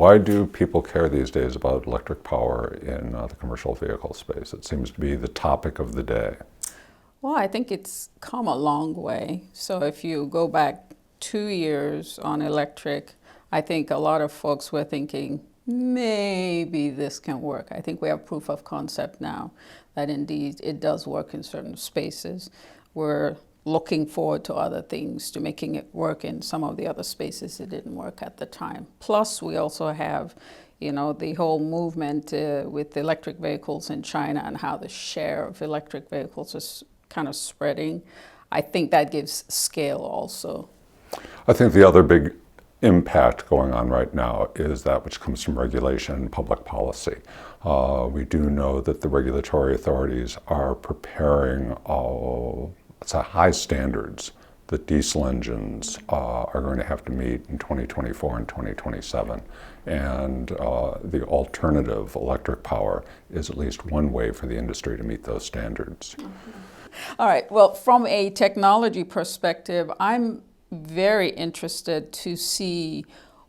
Why do people care these days about electric power in the commercial vehicle space? It seems to be the topic of the day. Well, I think it's come a long way. So if you go back 2 years on electric, I think a lot of folks were thinking, maybe this can work. I think we have proof of concept now that indeed it does work in certain spaces. We're looking forward to other things, to making it work in some of the other spaces it didn't work at the time. Plus, we also have, the whole movement with electric vehicles in China and how the share of electric vehicles is kind of spreading. I think that gives scale also. I think the other big impact going on right now is that which comes from regulation and public policy. We do know that the regulatory authorities are preparing high standards that diesel engines are going to have to meet in 2024 and 2027. And the alternative, electric power, is at least one way for the industry to meet those standards. All right, well, from a technology perspective, I'm very interested to see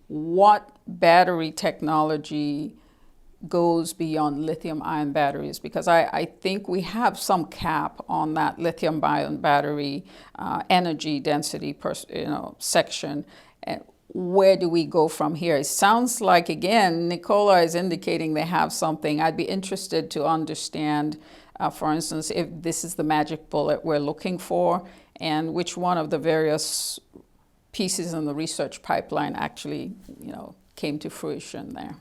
what battery technology goes beyond lithium-ion batteries, because I think we have some cap on that lithium-ion battery energy density section. Where do we go from here? It sounds like, again, Nicola is indicating they have something. I'd be interested to understand, for instance, if this is the magic bullet we're looking for, and which one of the various pieces in the research pipeline actually, came to fruition there.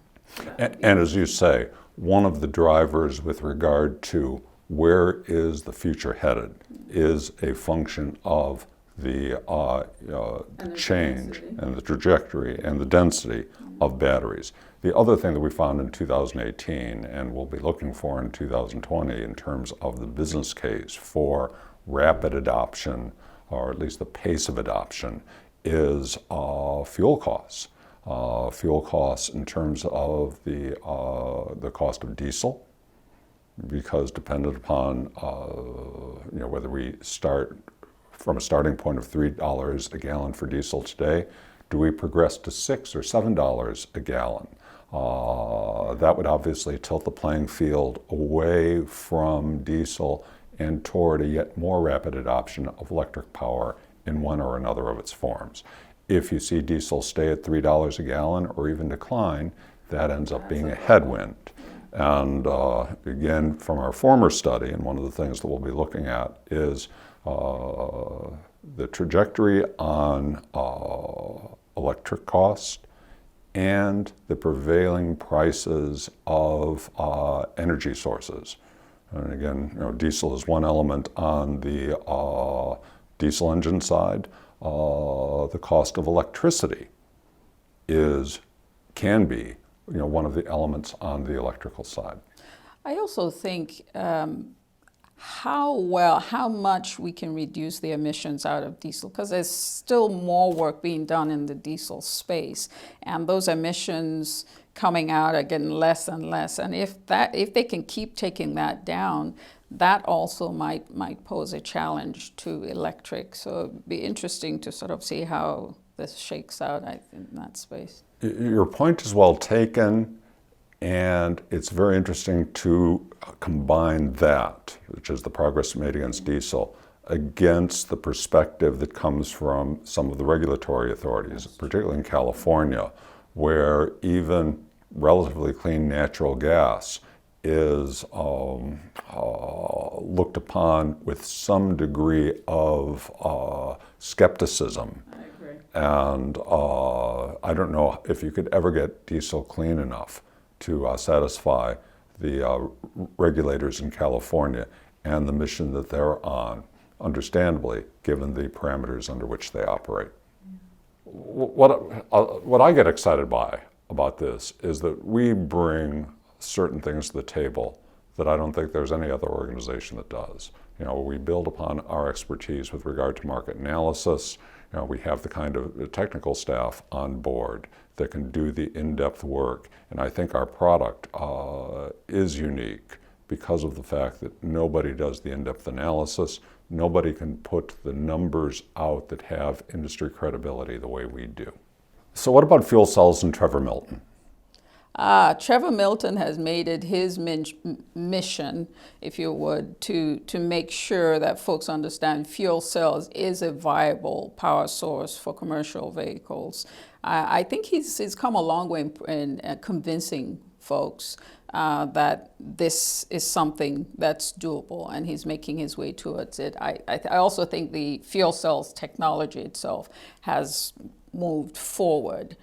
And as you say, one of the drivers with regard to where is the future headed is a function of the change density. And the trajectory and the density of batteries. The other thing that we found in 2018 and we'll be looking for in 2020 in terms of the business case for rapid adoption, or at least the pace of adoption, is fuel costs. Fuel costs in terms of the cost of diesel, because dependent upon whether we start from a starting point of $3 a gallon for diesel today, do we progress to $6 or $7 a gallon? That would obviously tilt the playing field away from diesel and toward a yet more rapid adoption of electric power in one or another of its forms. If you see diesel stay at $3 a gallon or even decline, that ends up being a headwind. And again, from our former study, and one of the things that we'll be looking at is the trajectory on electric cost and the prevailing prices of energy sources. And again, diesel is one element on the diesel engine side. The cost of electricity can be one of the elements on the electrical side. I also think how much we can reduce the emissions out of diesel, because there's still more work being done in the diesel space, and those emissions coming out are getting less and less. And if they can keep taking that down, that also might pose a challenge to electric. So it'd be interesting to sort of see how this shakes out in that space. Your point is well taken, and it's very interesting to combine that, which is the progress made against diesel, against the perspective that comes from some of the regulatory authorities, particularly in California, where even relatively clean natural gas is looked upon with some degree of skepticism. I agree. And I don't know if you could ever get diesel clean enough to satisfy the regulators in California and the mission that they're on, understandably, given the parameters under which they operate. What I get excited by about this is that we bring certain things to the table that I don't think there's any other organization that does. We build upon our expertise with regard to market analysis. We have the kind of technical staff on board that can do the in-depth work. And I think our product is unique because of the fact that nobody does the in-depth analysis. Nobody can put the numbers out that have industry credibility the way we do. So what about fuel cells and Trevor Milton? Trevor Milton has made it his mission, if you would, to make sure that folks understand fuel cells is a viable power source for commercial vehicles. I think he's come a long way in convincing folks that this is something that's doable, and he's making his way towards it. I also think the fuel cells technology itself has moved forward.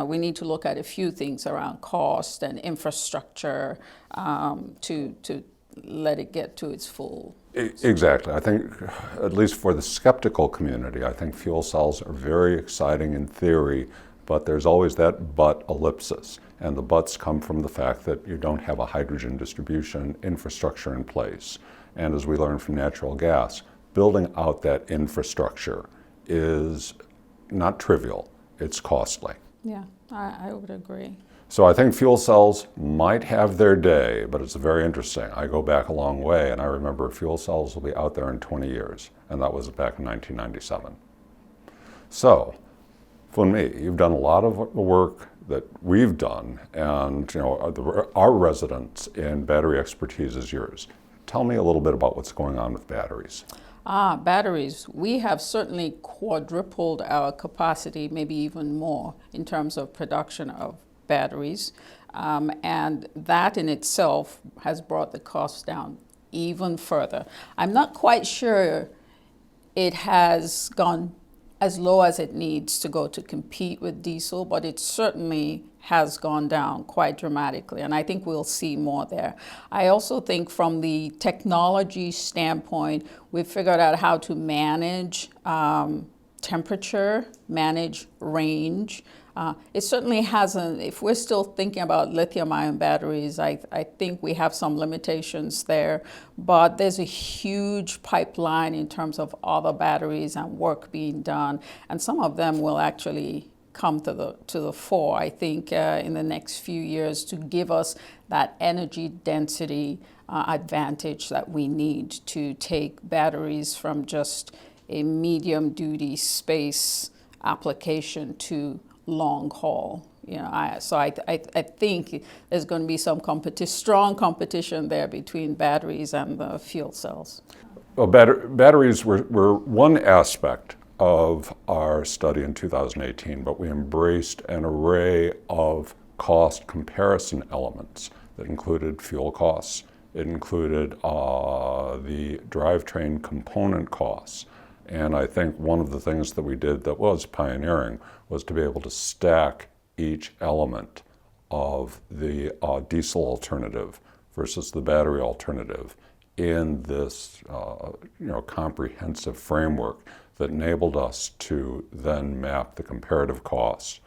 We need to look at a few things around cost and infrastructure to let it get to its full. Exactly. I think, at least for the skeptical community, I think fuel cells are very exciting in theory, but there's always that but ellipsis. And the buts come from the fact that you don't have a hydrogen distribution infrastructure in place. And as we learned from natural gas, building out that infrastructure is not trivial, it's costly. Yeah, I would agree. So I think fuel cells might have their day, but it's very interesting. I go back a long way, and I remember fuel cells will be out there in 20 years, and that was back in 1997. So, Funmi, you've done a lot of the work that we've done, and our residence in battery expertise is yours. Tell me a little bit about what's going on with batteries. Batteries. We have certainly quadrupled our capacity, maybe even more, in terms of production of batteries. And that in itself has brought the cost down even further. I'm not quite sure it has gone as low as it needs to go to compete with diesel, but it certainly has gone down quite dramatically, and I think we'll see more there. I also think from the technology standpoint, we've figured out how to manage temperature, manage range. It certainly hasn't, if we're still thinking about lithium-ion batteries, I think we have some limitations there, but there's a huge pipeline in terms of other batteries and work being done, and some of them will actually come to the fore, I think, in the next few years to give us that energy density advantage that we need to take batteries from just a medium-duty space application to long haul. So I think there's going to be some strong competition there between batteries and the fuel cells. Well, batteries were one aspect of our study in 2018, but we embraced an array of cost comparison elements that included fuel costs. It included the drivetrain component costs. And I think one of the things that we did that was pioneering was to be able to stack each element of the diesel alternative versus the battery alternative in this comprehensive framework that enabled us to then map the comparative costs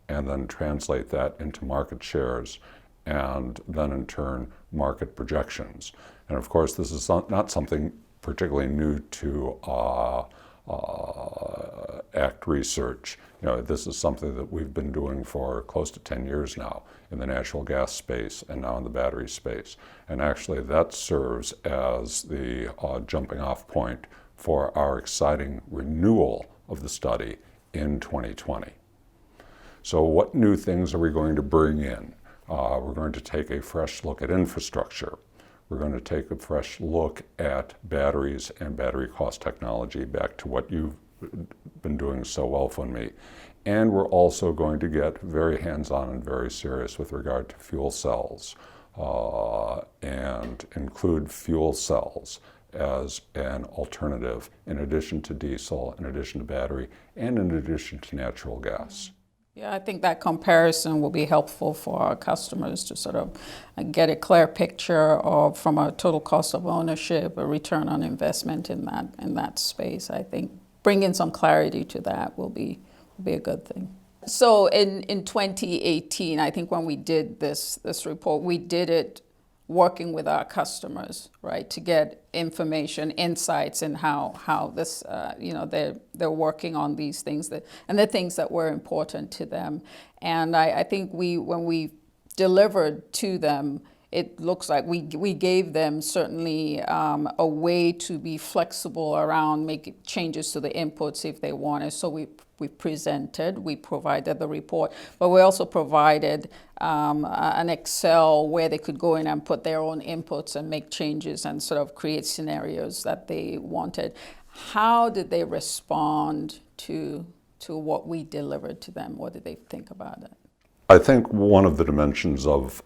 and then translate that into market shares and then in turn market projections. And of course, this is not something particularly new to ACT research. This is something that we've been doing for close to 10 years now in the natural gas space and now in the battery space. And actually that serves as the jumping off point for our exciting renewal of the study in 2020. So what new things are we going to bring in? We're going to take a fresh look at infrastructure. We're going to take a fresh look at batteries and battery cost technology, back to what you've been doing so well for me. And we're also going to get very hands-on and very serious with regard to fuel cells and include fuel cells as an alternative in addition to diesel, in addition to battery, and in addition to natural gas. Yeah, I think that comparison will be helpful for our customers to sort of get a clear picture of, from a total cost of ownership, a return on investment in that space. I think bringing some clarity to that will be a good thing. So in 2018, I think when we did this report, we did it working with our customers, right, to get information, insights in how this, they're working on these things and the things that were important to them. And I think when we delivered to them, it looks like we gave them certainly a way to be flexible around making changes to the inputs if they wanted. So we we presented, we provided the report, but we also provided an Excel where they could go in and put their own inputs and make changes and sort of create scenarios that they wanted. How did they respond to what we delivered to them? What did they think about it? I think one of the dimensions of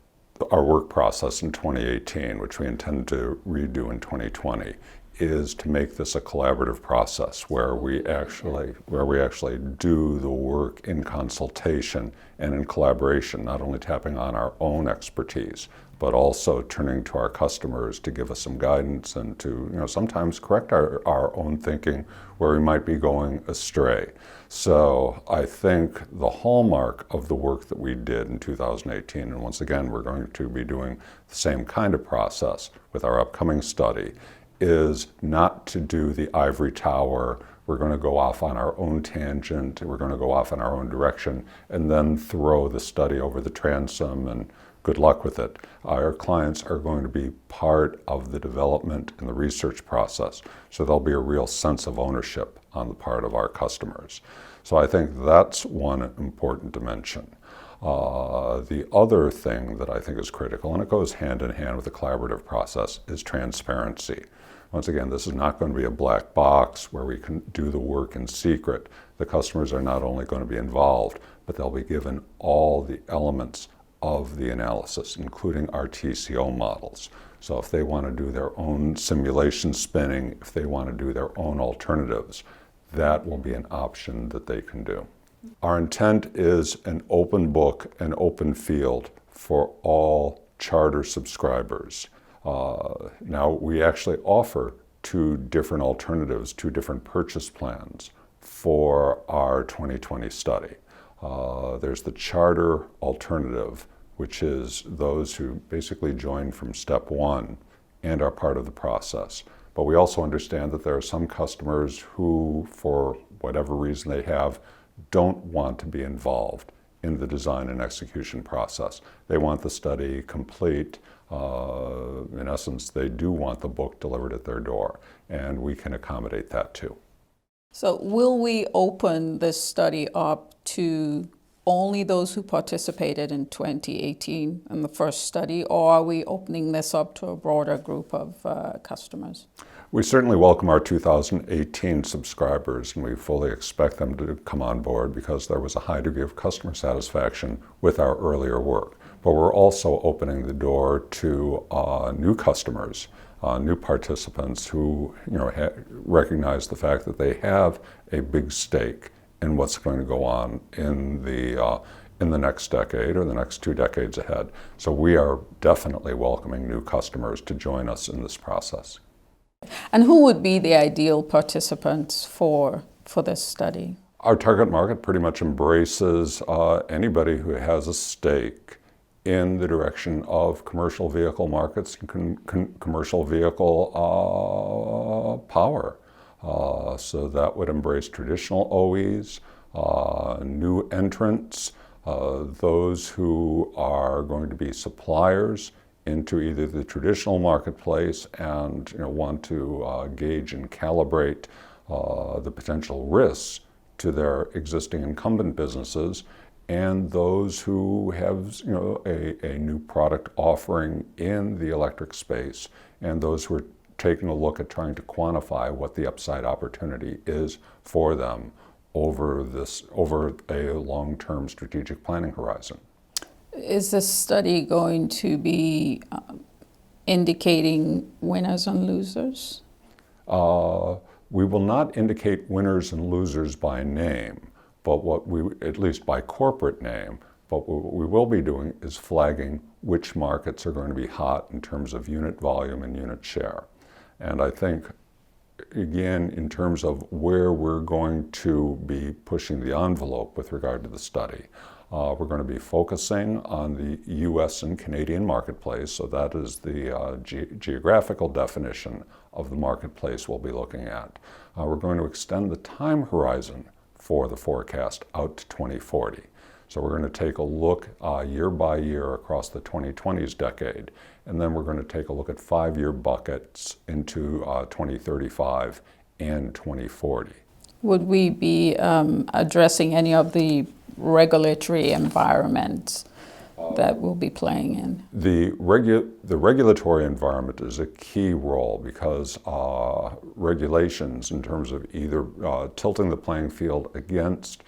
our work process in 2018, which we intend to redo in 2020, is to make this a collaborative process where we actually do the work in consultation and in collaboration, not only tapping on our own expertise, but also turning to our customers to give us some guidance and to sometimes correct our own thinking where we might be going astray. So I think the hallmark of the work that we did in 2018, and once again we're going to be doing the same kind of process with our upcoming study, is not to do the ivory tower. We're going to go off on our own tangent, we're going to go off in our own direction, and then throw the study over the transom and good luck with it. Our clients are going to be part of the development and the research process, so there'll be a real sense of ownership on the part of our customers. So I think that's one important dimension. The other thing that I think is critical, and it goes hand in hand with the collaborative process, is transparency. Once again, this is not going to be a black box where we can do the work in secret. The customers are not only going to be involved, but they'll be given all the elements of the analysis, including our TCO models. So if they want to do their own simulation spinning, if they want to do their own alternatives, that will be an option that they can do. Our intent is an open book, an open field for all charter subscribers. Now, we actually offer two different alternatives, two different purchase plans for our 2020 study. There's the charter alternative, which is those who basically join from step one and are part of the process. But we also understand that there are some customers who, for whatever reason they have, don't want to be involved in the design and execution process. They want the study complete. In essence, they do want the book delivered at their door, and we can accommodate that too. So will we open this study up to only those who participated in 2018 in the first study, or are we opening this up to a broader group of customers? We certainly welcome our 2018 subscribers, and we fully expect them to come on board because there was a high degree of customer satisfaction with our earlier work. But we're also opening the door to new customers, new participants who recognize the fact that they have a big stake in what's going to go on in the next decade or the next 2 decades ahead. So we are definitely welcoming new customers to join us in this process. And who would be the ideal participants for this study? Our target market pretty much embraces anybody who has a stake in the direction of commercial vehicle markets and commercial vehicle power. So that would embrace traditional OEs, new entrants, those who are going to be suppliers into either the traditional marketplace and want to gauge and calibrate the potential risks to their existing incumbent businesses, and those who have a new product offering in the electric space, and those who are taking a look at trying to quantify what the upside opportunity is for them over a long-term strategic planning horizon. Is this study going to be indicating winners and losers? We will not indicate winners and losers by name, but at least by corporate name, but what we will be doing is flagging which markets are going to be hot in terms of unit volume and unit share. And I think, again, in terms of where we're going to be pushing the envelope with regard to the study, we're going to be focusing on the US and Canadian marketplace, so that is the geographical definition of the marketplace we'll be looking at. We're going to extend the time horizon for the forecast out to 2040. So we're going to take a look year by year across the 2020s decade, and then we're going to take a look at 5-year buckets into 2035 and 2040. Would we be addressing any of the regulatory environments that we'll be playing in? The regulatory environment is a key role because regulations in terms of either tilting the playing field against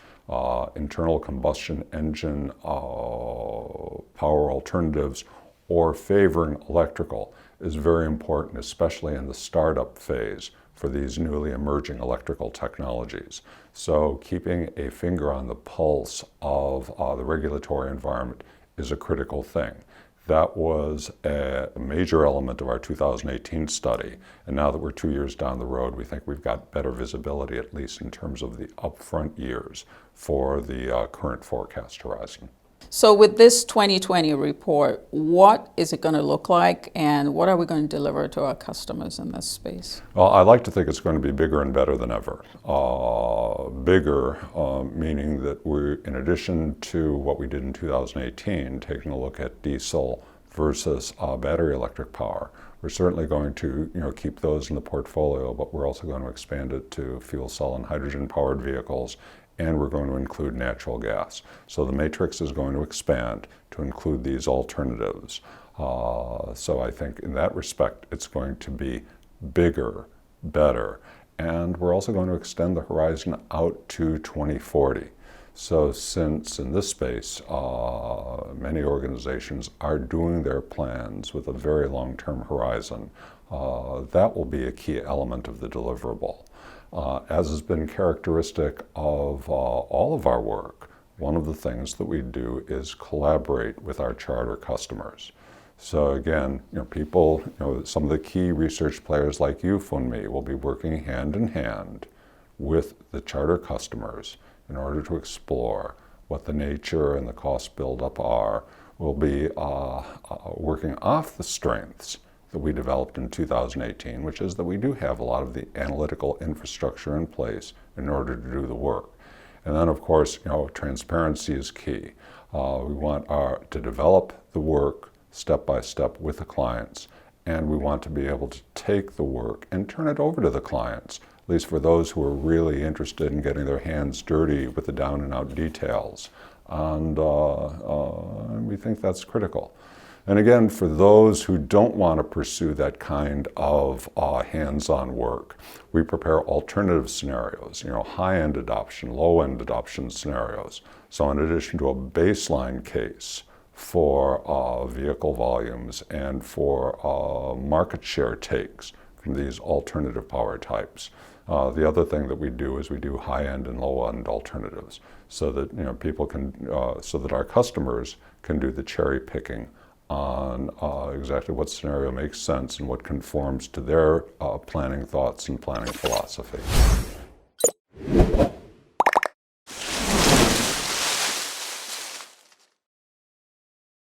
internal combustion engine power alternatives or favoring electrical is very important, especially in the startup phase for these newly emerging electrical technologies. So keeping a finger on the pulse of the regulatory environment is a critical thing. That was a major element of our 2018 study. And now that we're 2 years down the road, we think we've got better visibility, at least in terms of the upfront years for the current forecast horizon. So with this 2020 report, what is it going to look like, and what are we going to deliver to our customers in this space? Well, I like to think it's going to be bigger and better than ever. Bigger, meaning that we're, in addition to what we did in 2018, taking a look at diesel versus battery electric power, we're certainly going to keep those in the portfolio, but we're also going to expand it to fuel cell and hydrogen powered vehicles, and we're going to include natural gas. So the matrix is going to expand to include these alternatives. So I think in that respect, it's going to be bigger, better, and we're also going to extend the horizon out to 2040. So since in this space, many organizations are doing their plans with a very long-term horizon, that will be a key element of the deliverable. As has been characteristic of all of our work, one of the things that we do is collaborate with our charter customers. So again, people, some of the key research players like you, Funmi, will be working hand in hand with the charter customers in order to explore what the nature and the cost buildup are. We'll be working off the strengths that we developed in 2018, which is that we do have a lot of the analytical infrastructure in place in order to do the work. And then, of course, transparency is key. We want to develop the work step by step with the clients, and we want to be able to take the work and turn it over to the clients, at least for those who are really interested in getting their hands dirty with the down and out details. And we think that's critical. And again, for those who don't want to pursue that kind of hands-on work, we prepare alternative scenarios, high-end adoption, low-end adoption scenarios. So in addition to a baseline case for vehicle volumes and for market share takes from these alternative power types, the other thing that we do is we do high-end and low-end alternatives so that people can, so that our customers can do the cherry picking on exactly what scenario makes sense and what conforms to their planning thoughts and planning philosophy.